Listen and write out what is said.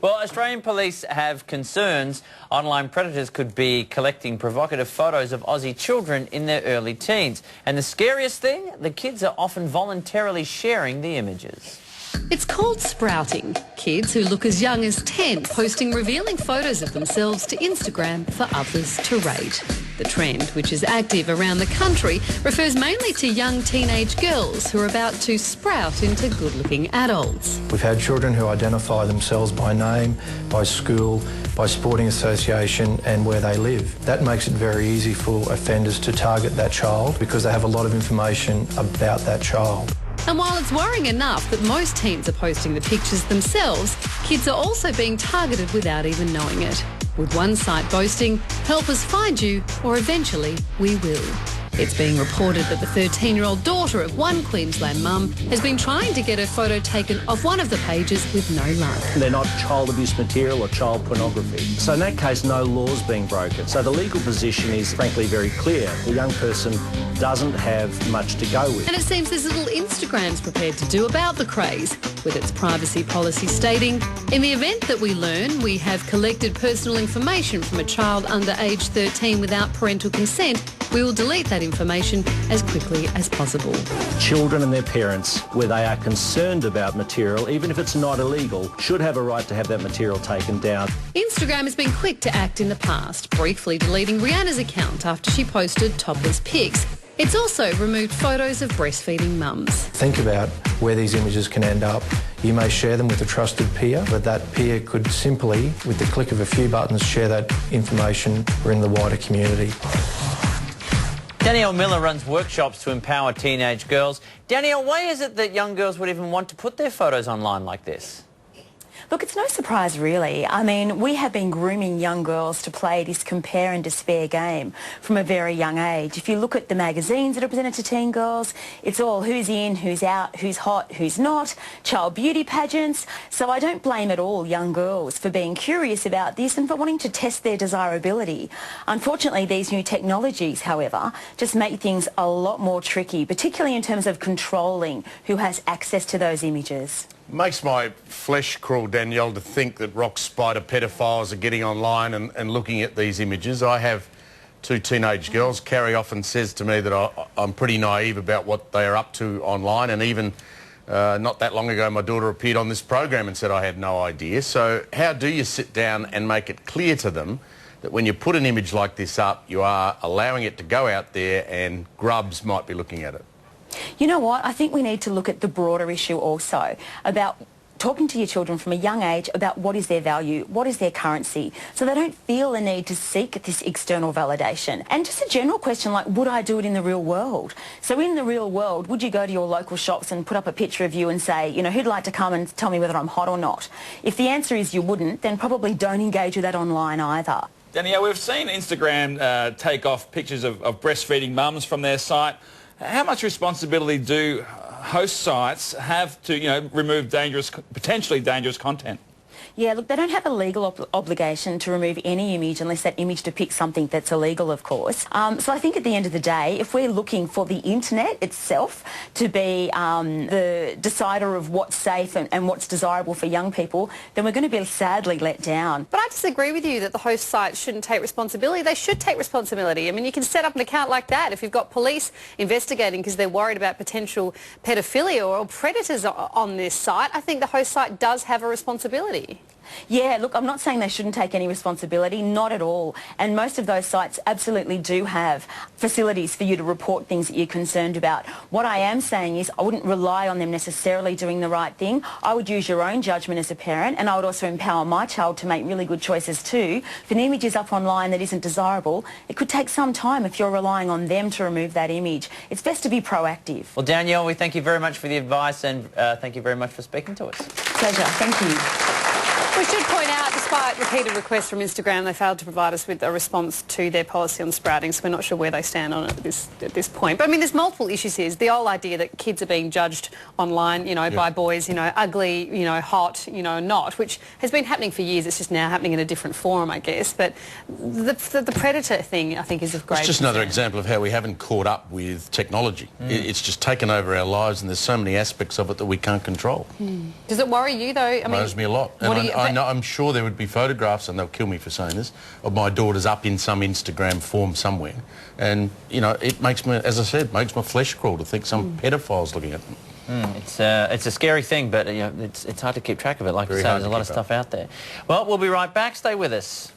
Well, Australian police have concerns online predators could be collecting provocative photos of Aussie children in their early teens. And the scariest thing, the kids are often voluntarily sharing the images. It's called sprouting. Kids who look as young as 10 posting revealing photos of themselves to Instagram for others to rate. The trend, which is active around the country, refers mainly to young teenage girls who are about to sprout into good-looking adults. We've had children who identify themselves by name, by school, by sporting association and where they live. That makes it very easy for offenders to target that child because they have a lot of information about that child. And while it's worrying enough that most teens are posting the pictures themselves, kids are also being targeted without even knowing it. With one site boasting, "Help us find you," or eventually, "We will." It's being reported that the 13-year-old daughter of one Queensland mum has been trying to get her photo taken off one of the pages with no luck. They're not child abuse material or child pornography. So in that case, no law's being broken. So the legal position is frankly very clear. The young person doesn't have much to go with. And it seems there's little Instagram's prepared to do about the craze, with its privacy policy stating, in the event that we learn we have collected personal information from a child under age 13 without parental consent, we will delete that information as quickly as possible. Children and their parents, where they are concerned about material, even if it's not illegal, should have a right to have that material taken down. Instagram has been quick to act in the past, briefly deleting Rihanna's account after she posted topless pics. It's also removed photos of breastfeeding mums. Think about where these images can end up. You may share them with a trusted peer, but that peer could simply, with the click of a few buttons, share that information in the wider community. Dannielle Miller runs workshops to empower teenage girls. Dannielle, why is it that young girls would even want to put their photos online like this? Look, it's no surprise really. I mean, we have been grooming young girls to play this compare and despair game from a very young age. If you look at the magazines that are presented to teen girls, it's all who's in, who's out, who's hot, who's not, child beauty pageants. So I don't blame at all young girls for being curious about this and for wanting to test their desirability. Unfortunately, these new technologies, however, just make things a lot more tricky, particularly in terms of controlling who has access to those images. Makes my flesh crawl, Dannielle, to think that rock spider pedophiles are getting online and looking at these images. I have two teenage girls. Carrie often says to me that I'm pretty naive about what they are up to online, and even not that long ago my daughter appeared on this program and said I had no idea. So how do you sit down and make it clear to them that when you put an image like this up, you are allowing it to go out there and grubs might be looking at it? You know what? I think we need to look at the broader issue also about talking to your children from a young age about what is their value, what is their currency, so they don't feel the need to seek this external validation. And just a general question like, would I do it in the real world? So in the real world, would you go to your local shops and put up a picture of you and say, you know, who'd like to come and tell me whether I'm hot or not? If the answer is you wouldn't, then probably don't engage with that online either. Dannielle, we've seen Instagram take off pictures of breastfeeding mums from their site. How much responsibility do host sites have to, remove potentially dangerous content? Yeah, look, they don't have a legal obligation to remove any image unless that image depicts something that's illegal, of course. So I think at the end of the day, if we're looking for the internet itself to be the decider of what's safe and what's desirable for young people, then we're going to be sadly let down. But I disagree with you that the host sites shouldn't take responsibility. They should take responsibility. I mean, you can set up an account like that. If you've got police investigating because they're worried about potential pedophilia or predators on this site, I think the host site does have a responsibility. Yeah, look, I'm not saying they shouldn't take any responsibility, not at all. And most of those sites absolutely do have facilities for you to report things that you're concerned about. What I am saying is I wouldn't rely on them necessarily doing the right thing. I would use your own judgment as a parent, and I would also empower my child to make really good choices too. If an image is up online that isn't desirable, it could take some time if you're relying on them to remove that image. It's best to be proactive. Well, Dannielle, we thank you very much for the advice, and thank you very much for speaking to us. Pleasure. Thank you. We should point out, despite repeated requests from Instagram, they failed to provide us with a response to their policy on sprouting, so we're not sure where they stand on it at this point. But I mean, there's multiple issues here. The whole idea that kids are being judged online, by boys, ugly, hot, not, which has been happening for years. It's just now happening in a different form, I guess. But the predator thing, I think, is of great It's just concern. another example of how we haven't caught up with technology. It's just taken over our lives, and there's so many aspects of it that we can't control. Does it worry you, though? I mean, It worries me a lot. What And I'm sure there would be photographs, and they'll kill me for saying this, of my daughters up in some Instagram form somewhere. And, you know, it makes me, as I said, makes my flesh crawl to think some pedophile's looking at them. It's a scary thing, but you know, it's hard to keep track of it. Like you say, there's a lot of stuff out there. Well, we'll be right back. Stay with us.